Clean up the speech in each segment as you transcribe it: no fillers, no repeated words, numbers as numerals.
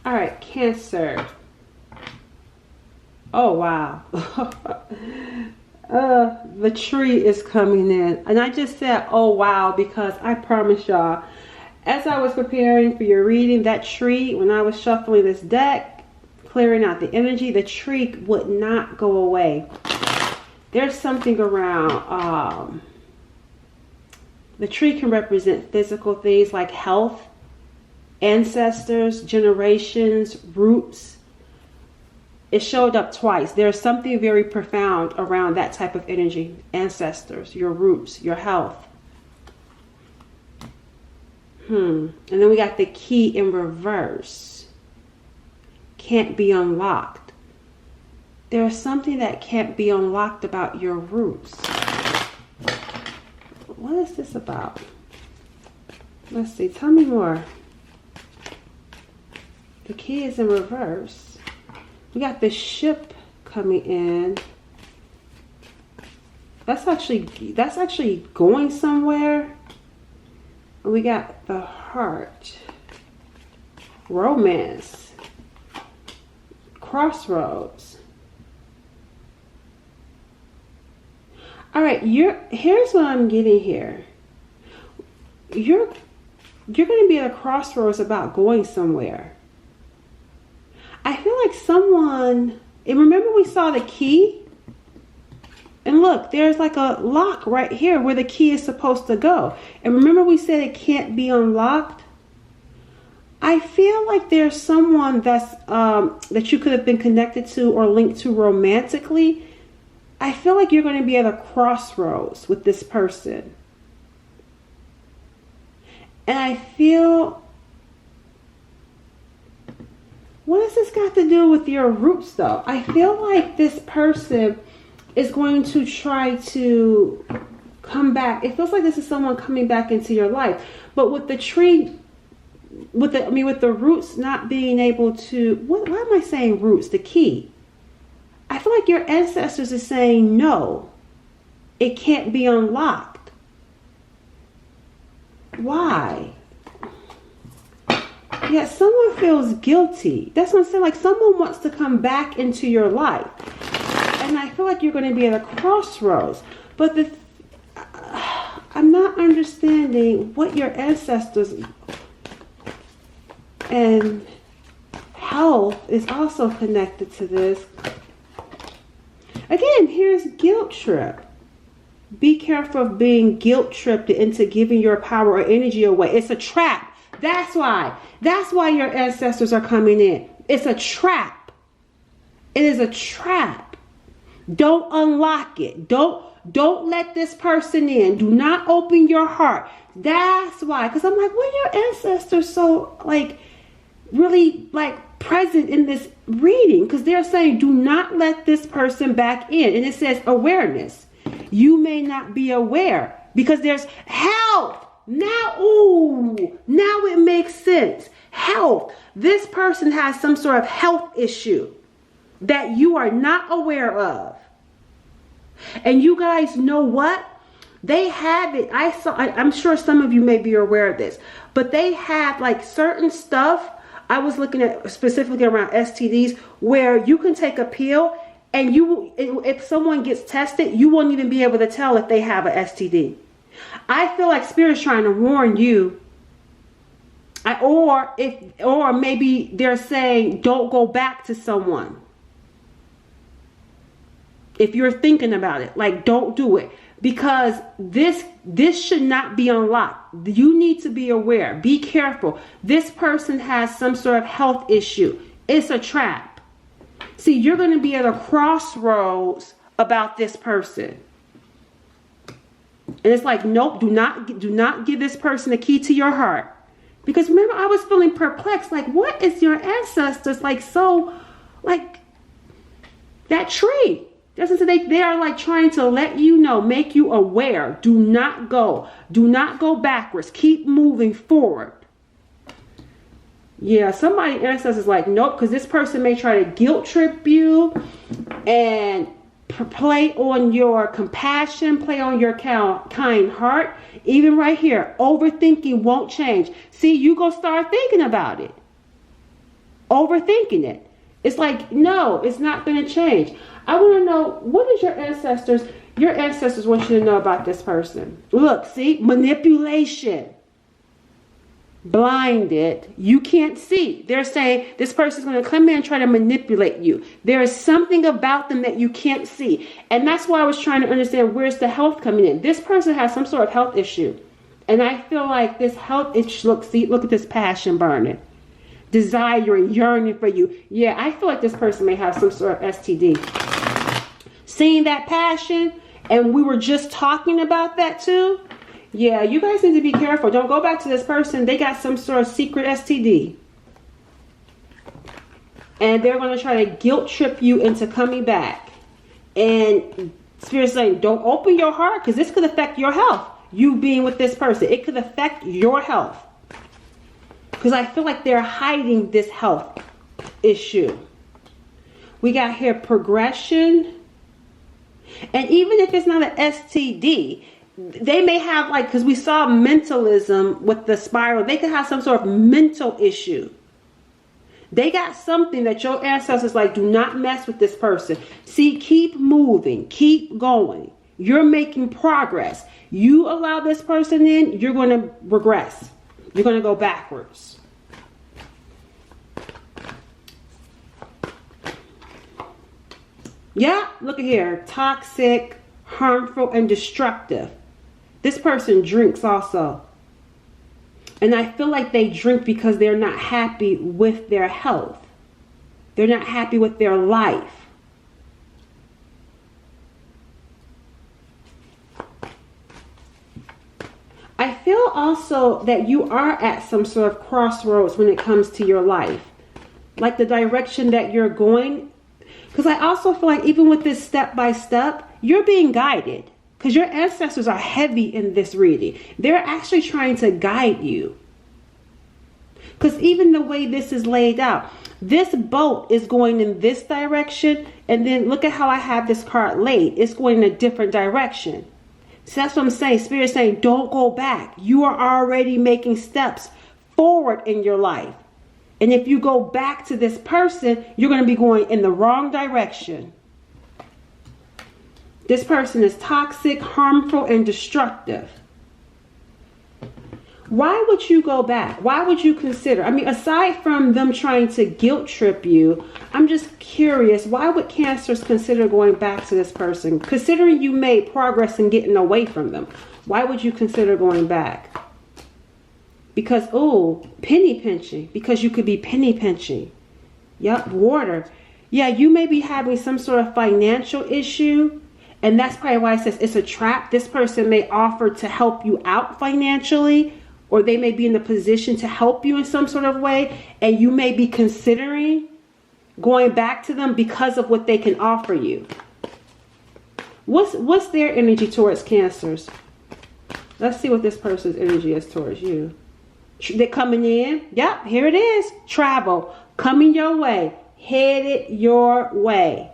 All right, Cancer. Oh, wow. The tree is coming in. And I just said, oh, wow, because I promise y'all, as I was preparing for your reading, that tree, when I was shuffling this deck, clearing out the energy, the tree would not go away. There's something around, the tree can represent physical things like health, ancestors, generations, roots. It showed up twice. There's something very profound around that type of energy. Ancestors, your roots, your health. And then we got the key in reverse. Can't be unlocked. There's something that can't be unlocked about your roots. What is this about? Let's see. Tell me more. The key is in reverse. We got the ship coming in. That's actually going somewhere. We got the heart. Romance. Crossroads. All right, here's what I'm getting here. You're going to be at a crossroads about going somewhere. I feel like someone, and remember we saw the key? And look, there's like a lock right here where the key is supposed to go. And remember we said it can't be unlocked? I feel like there's someone that's that you could have been connected to or linked to romantically. I feel like you're going to be at a crossroads with this person. And I feel, what has this got to do with your roots though? I feel like this person is going to try to come back. It feels like this is someone coming back into your life. But with the tree, with the roots not being able to, why am I saying roots? The key. I feel like your ancestors are saying no. It can't be unlocked. Why? Yeah, someone feels guilty. That's what I'm saying. Like someone wants to come back into your life. And I feel like you're going to be at a crossroads. But I'm not understanding what your ancestors and health is also connected to this. Again, here's guilt trip. Be careful of being guilt tripped into giving your power or energy away. It's a trap. That's why your ancestors are coming in. It's a trap. It is a trap. Don't unlock it. Don't let this person in. Do not open your heart. That's why. Because I'm like, when your ancestors so like really like present in this reading? Because they're saying do not let this person back in. And it says awareness. You may not be aware because there's health. Now it makes sense. Health. This person has some sort of health issue that you are not aware of. And you guys know what? They have it. I'm sure some of you may be aware of this, but they have like certain stuff. I was looking at specifically around STDs where you can take a pill and if someone gets tested, you won't even be able to tell if they have an STD. I feel like Spirit's trying to warn you. Or maybe they're saying don't go back to someone. If you're thinking about it, like don't do it. Because this should not be unlocked. You need to be aware. Be careful. This person has some sort of health issue. It's a trap. See, you're going to be at a crossroads about this person. And it's like, nope, do not give this person the key to your heart. Because remember, I was feeling perplexed. Like, what is your ancestors like so, like, that tree? Doesn't say they are like trying to let you know, make you aware. Do not go. Do not go backwards. Keep moving forward. Yeah, somebody ancestors like, nope, because this person may try to guilt trip you and play on your compassion, play on your kind heart. Even right here, overthinking won't change. See, you go start thinking about it. overthinking it. It's like, no, it's not going to change. I want to know, what is your ancestors want you to know about this person? Look, see, manipulation. Blinded, you can't see. They're saying this person's going to come in and try to manipulate you. There is something about them that you can't see. And that's why I was trying to understand, where's the health coming in? This person has some sort of health issue. And I feel like this health issue, look at this passion burning. Desiring, yearning for you. Yeah, I feel like this person may have some sort of STD. Seeing that passion, and we were just talking about that too. Yeah, you guys need to be careful. Don't go back to this person. They got some sort of secret STD. And they're going to try to guilt trip you into coming back. And Spirit's saying, don't open your heart, because this could affect your health. You being with this person, it could affect your health. Because I feel like they're hiding this health issue. We got here progression. And even if it's not an STD, they may have, like, because we saw mentalism with the spiral, they could have some sort of mental issue. They got something that your ancestors like, do not mess with this person. See, keep moving, keep going. You're making progress. You allow this person in, you're going to regress. You're going to go backwards. Yeah, look at here. Toxic, harmful, and destructive. This person drinks also. And I feel like they drink because they're not happy with their health. They're not happy with their life. I feel also that you are at some sort of crossroads when it comes to your life. Like the direction that you're going. Because I also feel like even with this step by step, you're being guided. Because your ancestors are heavy in this reading. They're actually trying to guide you. Because even the way this is laid out, this boat is going in this direction. And then look at how I have this card laid. It's going in a different direction. So that's what I'm saying. Spirit's saying, don't go back. You are already making steps forward in your life. And if you go back to this person, you're going to be going in the wrong direction. This person is toxic, harmful, and destructive. Why would you go back? Why would you consider? I mean, aside from them trying to guilt trip you, I'm just curious, why would Cancers consider going back to this person? Considering you made progress in getting away from them, why would you consider going back? Because, oh, penny pinching. Because you could be penny pinching. Yep, water. Yeah, you may be having some sort of financial issue. And that's probably why it says it's a trap. This person may offer to help you out financially. Or they may be in the position to help you in some sort of way. And you may be considering going back to them because of what they can offer you. What's their energy towards Cancers? Let's see what this person's energy is towards you. They're coming in. Yep, here it is. Travel. Coming your way. Headed your way.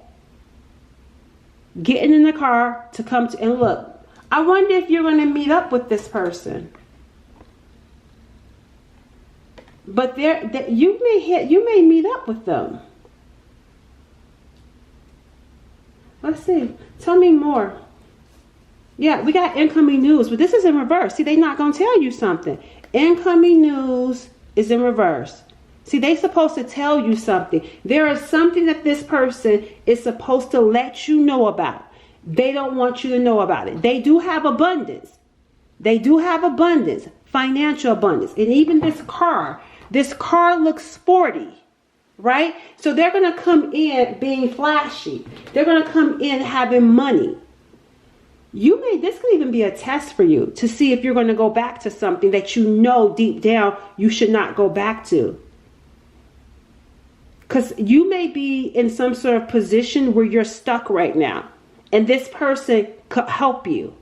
Getting in the car to come to, and look, I wonder if you're going to meet up with this person. But you may meet up with them. Let's see. Tell me more. Yeah, we got incoming news, but this is in reverse. See, they're not going to tell you something. Incoming news is in reverse. See, they're supposed to tell you something. There is something that this person is supposed to let you know about. They don't want you to know about it. They do have abundance. They do have abundance, financial abundance. And even this car looks sporty, right? So they're going to come in being flashy. They're going to come in having money. This could even be a test for you to see if you're going to go back to something that you know deep down you should not go back to. Because you may be in some sort of position where you're stuck right now. And this person could help you.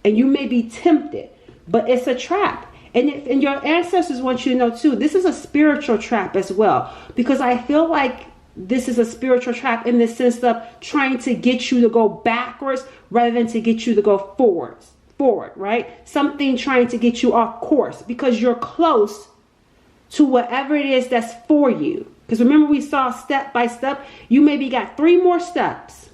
And you may be tempted. But it's a trap. And your ancestors want you to know too, this is a spiritual trap as well. Because I feel like this is a spiritual trap in the sense of trying to get you to go backwards rather than to get you to go forward, right? Something trying to get you off course because you're close to whatever it is that's for you. Because remember, we saw step by step. You maybe got 3 more steps.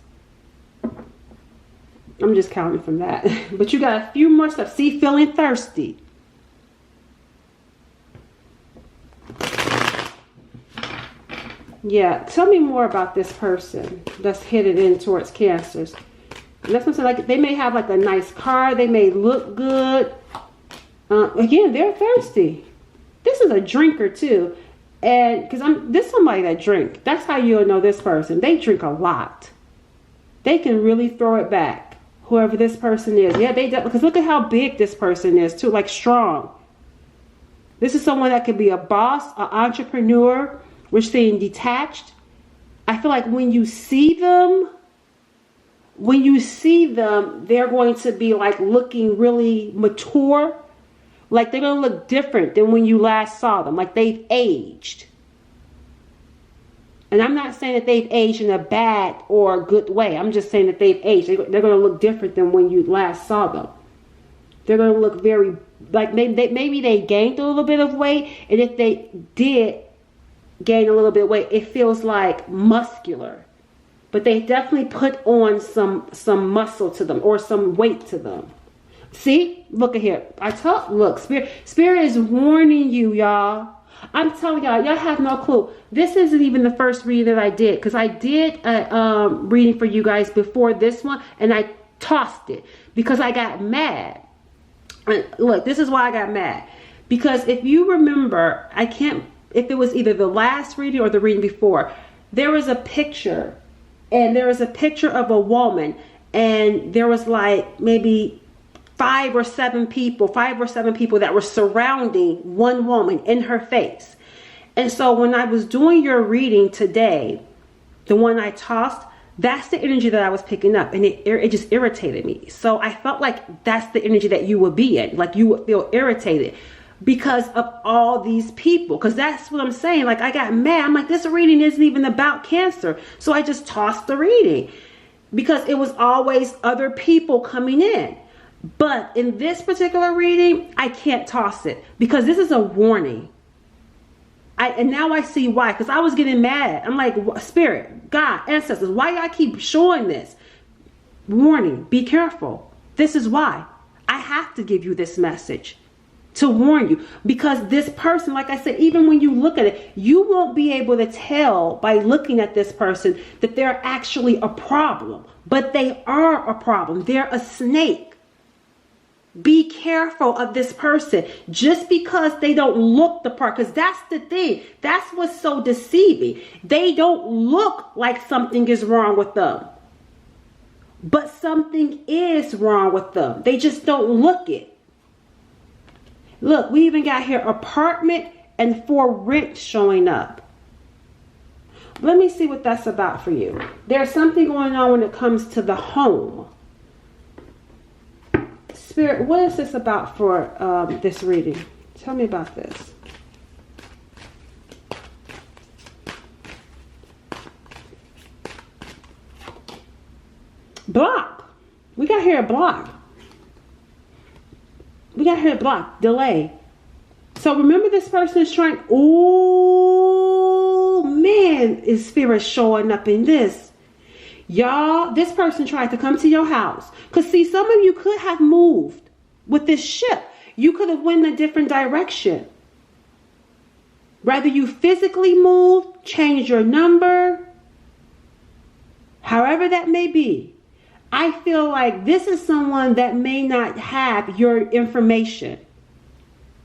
I'm just counting from that. But you got a few more steps. See, feeling thirsty. Yeah, tell me more about this person that's headed in towards Cancers. And that's what I'm saying. Like, they may have like a nice car. They may look good. Again, they're thirsty. This is a drinker too. And because this is somebody that drink. That's how you'll know this person. They drink a lot. They can really throw it back. Whoever this person is. Yeah, they do. Because look at how big this person is too. Like strong. This is someone that could be a boss, an entrepreneur. We're saying detached. I feel like when you see them, they're going to be like looking really mature. Like they're going to look different than when you last saw them. Like they've aged. And I'm not saying that they've aged in a bad or good way. I'm just saying that they've aged. They're going to look different than when you last saw them. They're going to look very, like maybe they gained a little bit of weight. And if they did gain a little bit of weight, it feels like muscular. But they definitely put on some muscle to them or some weight to them. See, look at here. Look, spirit is warning you, y'all. I'm telling y'all have no clue. This isn't even the first reading that I did, because I did a reading for you guys before this one, and I tossed it because I got mad. And look, this is why I got mad. Because if you remember, if it was either the last reading or the reading before, there was a picture, and there was a picture of a woman, and there was like maybe 5 or 7 people that were surrounding one woman in her face. And so when I was doing your reading today, the one I tossed, that's the energy that I was picking up, and it just irritated me. So I felt like that's the energy that you would be in, like you would feel irritated because of all these people. Because that's what I'm saying. Like I got mad. I'm like, this reading isn't even about Cancer. So I just tossed the reading because it was always other people coming in. But in this particular reading, I can't toss it because this is a warning. And now I see why, because I was getting mad. I'm like, Spirit, God, ancestors, why y'all keep showing this? Warning, be careful. This is why. I have to give you this message to warn you, because this person, like I said, even when you look at it, you won't be able to tell by looking at this person that they're actually a problem. But they are a problem. They're a snake. Be careful of this person just because they don't look the part, because that's the thing. That's what's so deceiving. They don't look like something is wrong with them, but something is wrong with them. They just don't look it. Look, we even got here apartment and for rent showing up. Let me see what that's about for you. There's something going on when it comes to the home. Spirit, what is this about for this reading? Tell me about this. Block. We got here a block. We got here a block. Delay. So remember, this person is trying. Oh man, is Spirit showing up in this? Y'all, this person tried to come to your house. Because see, some of you could have moved with this ship. You could have went in a different direction. Whether you physically moved, changed your number, however that may be. I feel like this is someone that may not have your information.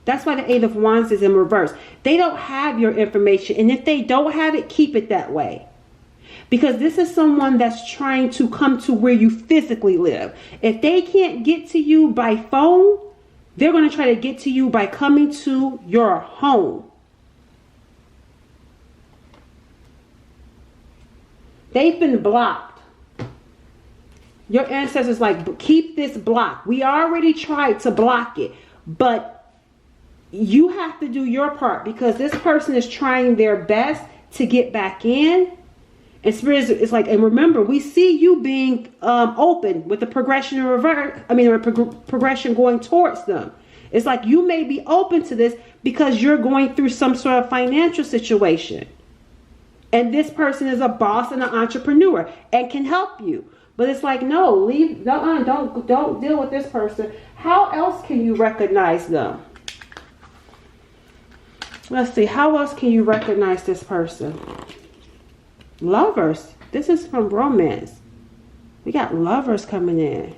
That's why the 8 of Wands is in reverse. They don't have your information. And if they don't have it, keep it that way. Because this is someone that's trying to come to where you physically live. If they can't get to you by phone, they're going to try to get to you by coming to your home. They've been blocked. Your ancestors like, keep this blocked. We already tried to block it, but you have to do your part, because this person is trying their best to get back in. And Spirit is like, and remember, we see you being open with the progression in reverse. I mean, progression going towards them. It's like you may be open to this because you're going through some sort of financial situation. And this person is a boss and an entrepreneur and can help you. But it's like, no, leave, don't deal with this person. How else can you recognize them? Let's see, how else can you recognize this person? Lovers. This is from romance. We got lovers coming in.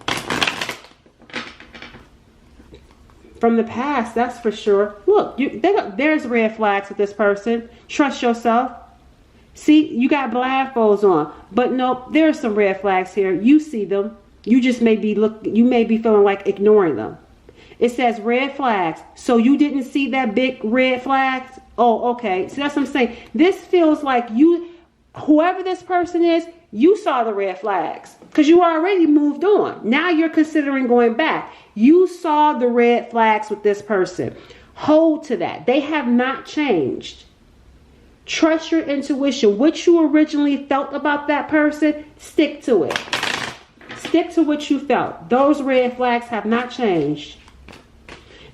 From the past, that's for sure. Look, there's red flags with this person. Trust yourself. See, you got blindfolds on, but no, there's some red flags here. You see them. You just may be feeling like ignoring them. It says red flags. So you didn't see that big red flags? Oh, okay. So that's what I'm saying. This feels like whoever this person is, you saw the red flags because you already moved on. Now you're considering going back. You saw the red flags with this person. Hold to that. They have not changed. Trust your intuition. What you originally felt about that person, stick to it. Stick to what you felt. Those red flags have not changed.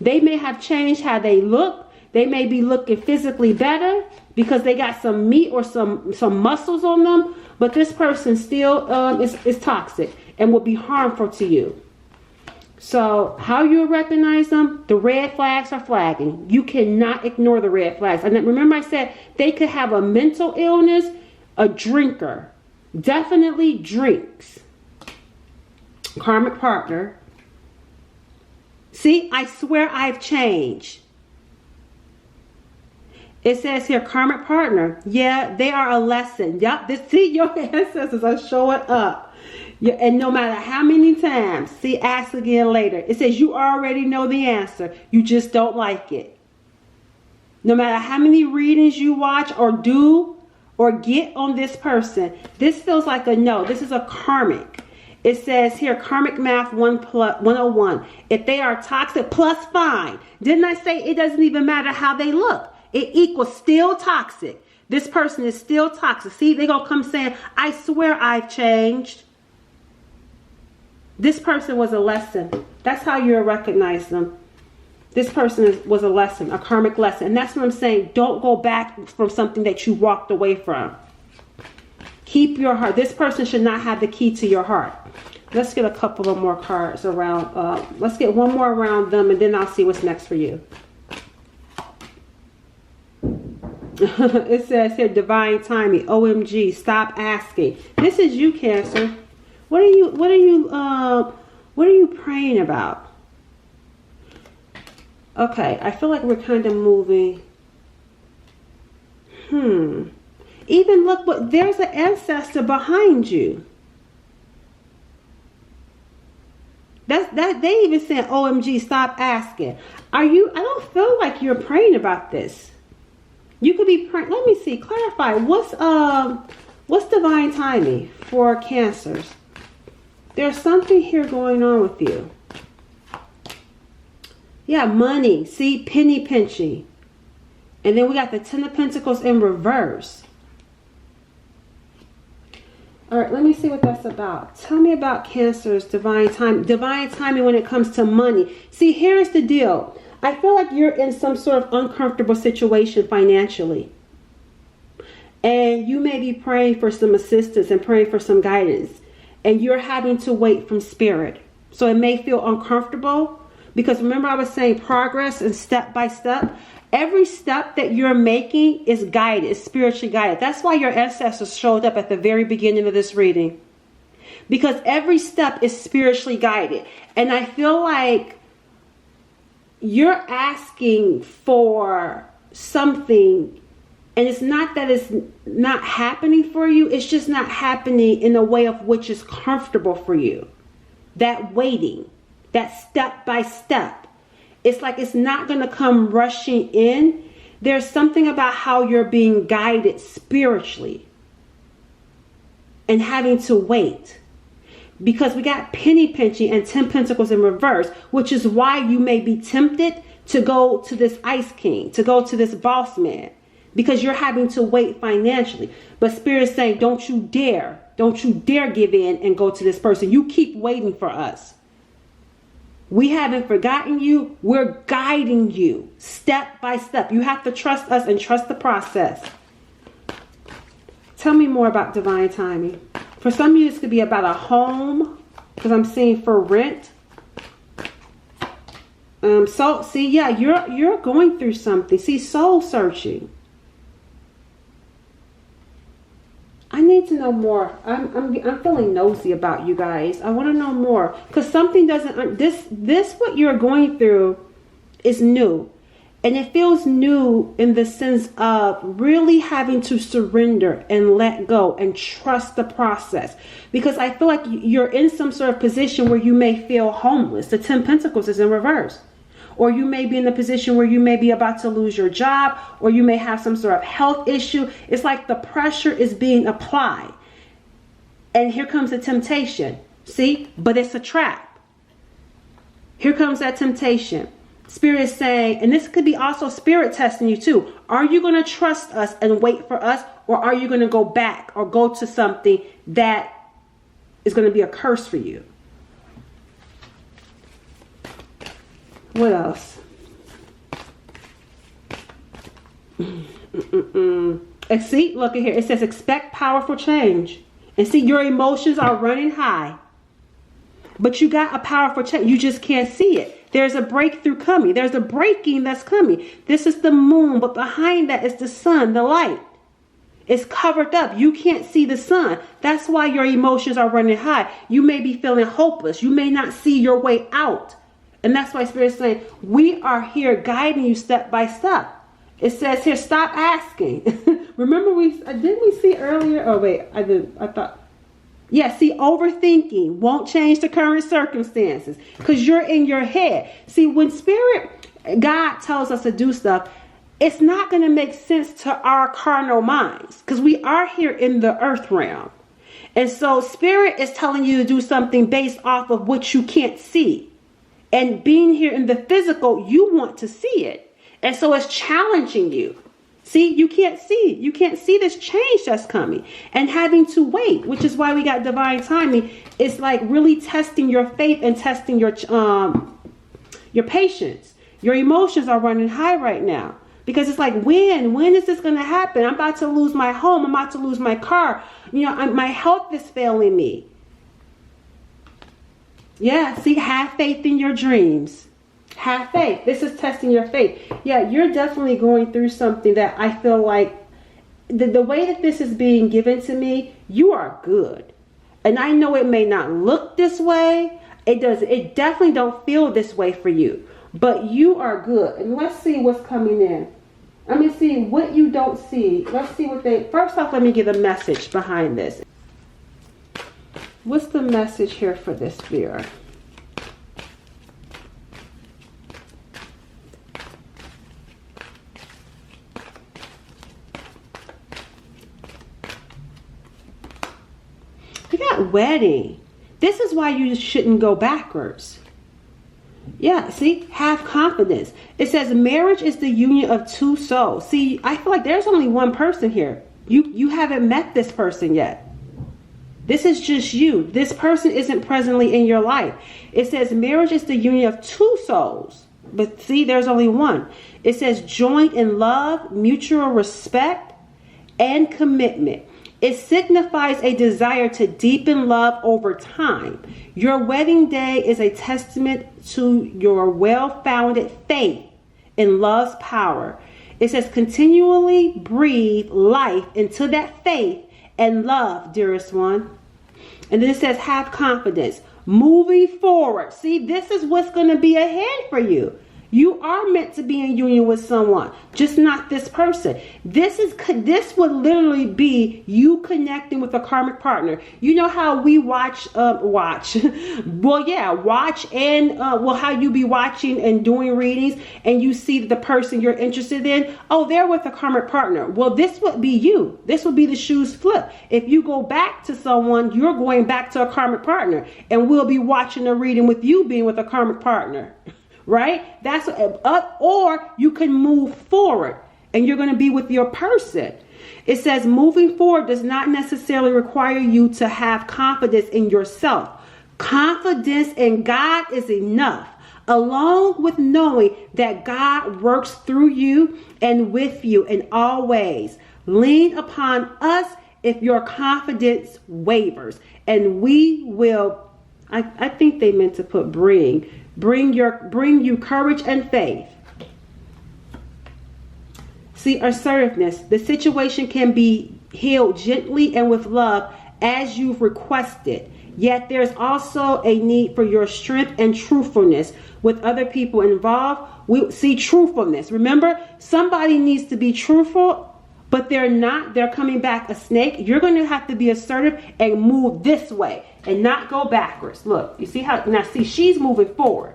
They may have changed how they look. They may be looking physically better because they got some meat or some muscles on them. But this person still is toxic and will be harmful to you. So how you recognize them? The red flags are flagging. You cannot ignore the red flags. And remember I said they could have a mental illness, a drinker. Definitely drinks. Karmic partner. See, I swear I've changed. It says here, karmic partner. Yeah, they are a lesson. Yep, see, your ancestors are showing up. Yeah, and no matter how many times, see, ask again later. It says you already know the answer. You just don't like it. No matter how many readings you watch or do or get on this person, this feels like a no. This is a karmic. It says here, karmic math 101. If they are toxic, plus fine. Didn't I say it doesn't even matter how they look? It equals still toxic. This person is still toxic. See, they're going to come saying, I swear I've changed. This person was a lesson. That's how you recognize them. This person was a lesson, a karmic lesson. And that's what I'm saying. Don't go back from something that you walked away from. Keep your heart. This person should not have the key to your heart. Let's get a couple of more cards around. Let's get one more around them and then I'll see what's next for you. It says here, divine timing. OMG, stop asking. This is you, Cancer. What are you praying about? Okay, I feel like we're kind of moving. Even look, but there's an ancestor behind you. That they even said, OMG, stop asking. I don't feel like you're praying about this. You could be praying. Let me see, clarify. What's divine timing for Cancers? There's something here going on with you. Yeah, money. See, penny pinching. And then we got the Ten of Pentacles in reverse. All right, let me see what that's about. Tell me about Cancer's divine timing. Divine timing when it comes to money. See, here's the deal. I feel like you're in some sort of uncomfortable situation financially. And you may be praying for some assistance and praying for some guidance. And you're having to wait from spirit. So it may feel uncomfortable. Because remember I was saying progress and step by step. Every step that you're making is guided, is spiritually guided. That's why your ancestors showed up at the very beginning of this reading. Because every step is spiritually guided. And I feel like you're asking for something. And it's not that it's not happening for you. It's just not happening in a way of which is comfortable for you. That waiting, that step by step. It's like it's not going to come rushing in. There's something about how you're being guided spiritually. And having to wait. Because we got penny pinching and 10 pentacles in reverse. Which is why you may be tempted to go to this Ice King. To go to this boss man. Because you're having to wait financially. But Spirit is saying, don't you dare. Don't you dare give in and go to this person. You keep waiting for us. We haven't forgotten you. We're guiding you step by step. You have to trust us and trust the process. Tell me more about divine timing. For some of you, this could be about a home, because I'm seeing for rent. So see, yeah, you're going through something. See, soul searching. I need to know more. I'm feeling nosy about you guys. I want to know more, because something doesn't. This what you're going through is new, and it feels new in the sense of really having to surrender and let go and trust the process. Because I feel like you're in some sort of position where you may feel homeless. The 10 Pentacles is in reverse. Or you may be in a position where you may be about to lose your job, or you may have some sort of health issue. It's like the pressure is being applied. And here comes the temptation. See? But it's a trap. Here comes that temptation. Spirit is saying, and this could be also spirit testing you too. Are you going to trust us and wait for us? Or are you going to go back or go to something that is going to be a curse for you? What else? And see, look at here. It says expect powerful change. And see, your emotions are running high. But you got a powerful change. You just can't see it. There's a breakthrough coming. There's a breaking that's coming. This is the moon, but behind that is the sun, the light. It's covered up. You can't see the sun. That's why your emotions are running high. You may be feeling hopeless. You may not see your way out. And that's why Spirit is saying, we are here guiding you step by step. It says here, stop asking. Remember, didn't we see earlier? Oh, wait, I thought. Yeah, see, overthinking won't change the current circumstances because you're in your head. See, when God tells us to do stuff, it's not going to make sense to our carnal minds because we are here in the earth realm. And so Spirit is telling you to do something based off of what you can't see. And being here in the physical, you want to see it. And so it's challenging you. See, you can't see. You can't see this change that's coming. And having to wait, which is why we got divine timing. It's like really testing your faith and testing your patience. Your emotions are running high right now. Because it's like, when is this going to happen? I'm about to lose my home. I'm about to lose my car. You know, my health is failing me. Yeah, see, have faith in your dreams. Have faith. This is testing your faith. Yeah, you're definitely going through something that I feel like the way that this is being given to me, you are good. And I know it may not look this way. It definitely don't feel this way for you. But you are good. And let's see what's coming in. Let me see what you don't see. Let's see what first off, let me get a message behind this. What's the message here for this Spirit? You got wedding. This is why you shouldn't go backwards. Yeah, see, have confidence. It says marriage is the union of two souls. See, I feel like there's only one person here. You haven't met this person yet. This is just you. This person isn't presently in your life. It says marriage is the union of two souls. But see, there's only one. It says joined in love, mutual respect, and commitment. It signifies a desire to deepen love over time. Your wedding day is a testament to your well-founded faith in love's power. It says continually breathe life into that faith and love, dearest one. And then it says have confidence. Moving forward. See, this is what's going to be ahead for you. You are meant to be in union with someone, just not this person. This would literally be you connecting with a karmic partner. You know how we watch and how you be watching and doing readings and you see the person you're interested in. Oh, they're with a karmic partner. Well, this would be you. This would be the shoes flip. If you go back to someone, you're going back to a karmic partner, and we'll be watching a reading with you being with a karmic partner. Right? That's or you can move forward and you're going to be with your person. It says moving forward does not necessarily require you to have confidence in yourself. Confidence in God is enough, along with knowing that God works through you and with you in all ways. Lean upon us if your confidence wavers. And we will, I think they meant to put bring you courage and faith. See, assertiveness. The situation can be healed gently and with love as you've requested. Yet there's also a need for your strength and truthfulness with other people involved. We see truthfulness. Remember, somebody needs to be truthful, but they're not. They're coming back a snake. You're going to have to be assertive and move this way and not go backwards. Look, you see how, now see, she's moving forward.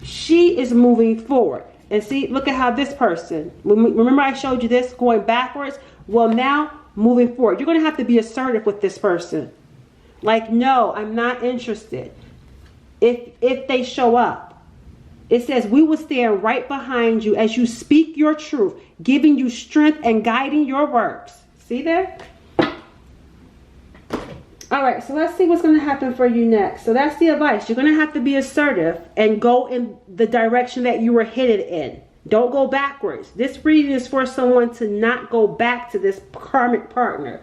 She is moving forward. And see, look at how this person, remember I showed you this going backwards? Well, now moving forward. You're going to have to be assertive with this person. Like, no, I'm not interested. If they show up, it says, we will stand right behind you as you speak your truth, giving you strength and guiding your works. See there? All right, so let's see what's going to happen for you next. So that's the advice. You're going to have to be assertive and go in the direction that you were headed in. Don't go backwards. This reading is for someone to not go back to this karmic partner.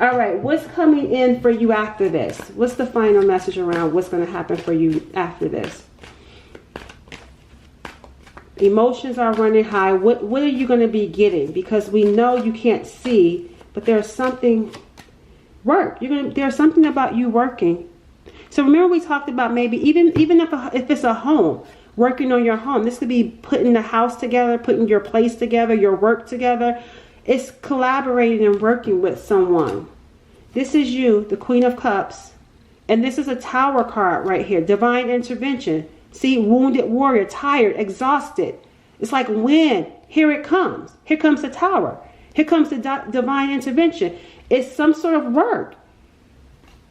All right, what's coming in for you after this? What's the final message around what's going to happen for you after this? Emotions are running high. What are you going to be getting? Because we know you can't see, but there's something, work. There's something about you working. So remember we talked about maybe even if it's a home, working on your home. This could be putting the house together, putting your place together, your work together. It's collaborating and working with someone. This is you, the Queen of Cups. And this is a Tower card right here. Divine intervention. See, wounded warrior, tired, exhausted. It's like when? Here it comes. Here comes the Tower. Here comes the divine intervention. It's some sort of work.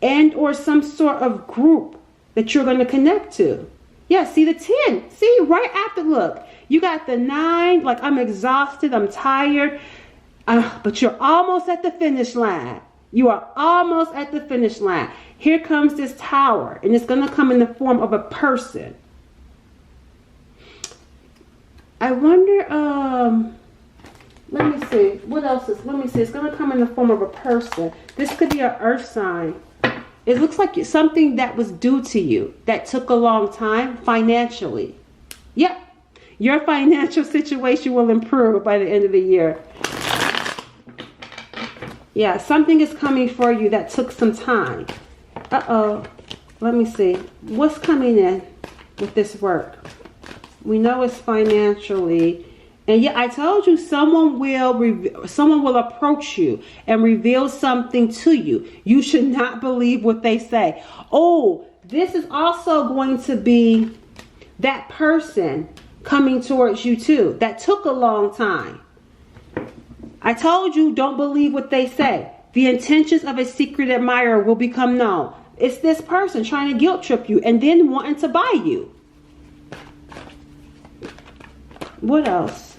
And or some sort of group that you're going to connect to. Yeah, see the 10. See, right after, look. You got the 9, like I'm exhausted, I'm tired. But you're almost at the finish line. You are almost at the finish line. Here comes this Tower, and it's going to come in the form of a person. I wonder, let me see. What else is, let me see. It's going to come in the form of a person. This could be an earth sign. It looks like something that was due to you that took a long time financially. Yep. Your financial situation will improve by the end of the year. Yeah, something is coming for you that took some time. Uh-oh. Let me see. What's coming in with this work? We know it's financially. And yeah, I told you someone will approach you and reveal something to you. You should not believe what they say. Oh, this is also going to be that person coming towards you too. That took a long time. I told you, don't believe what they say. The intentions of a secret admirer will become known. It's this person trying to guilt trip you and then wanting to buy you. What else?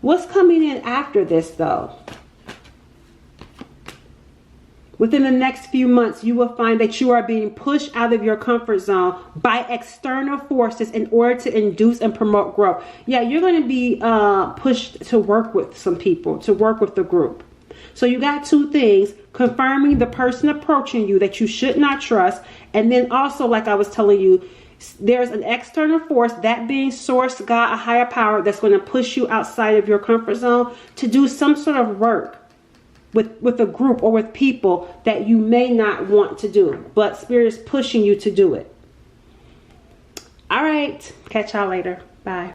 What's coming in after this though? Within the next few months, you will find that you are being pushed out of your comfort zone by external forces in order to induce and promote growth. Yeah, you're going to be pushed to work with some people, to work with the group. So you got two things, confirming the person approaching you that you should not trust. And then also, like I was telling you, there's an external force, that being source, God, a higher power, that's going to push you outside of your comfort zone to do some sort of work with a group or with people that you may not want to do, but Spirit is pushing you to do it. All right. Catch y'all later. Bye.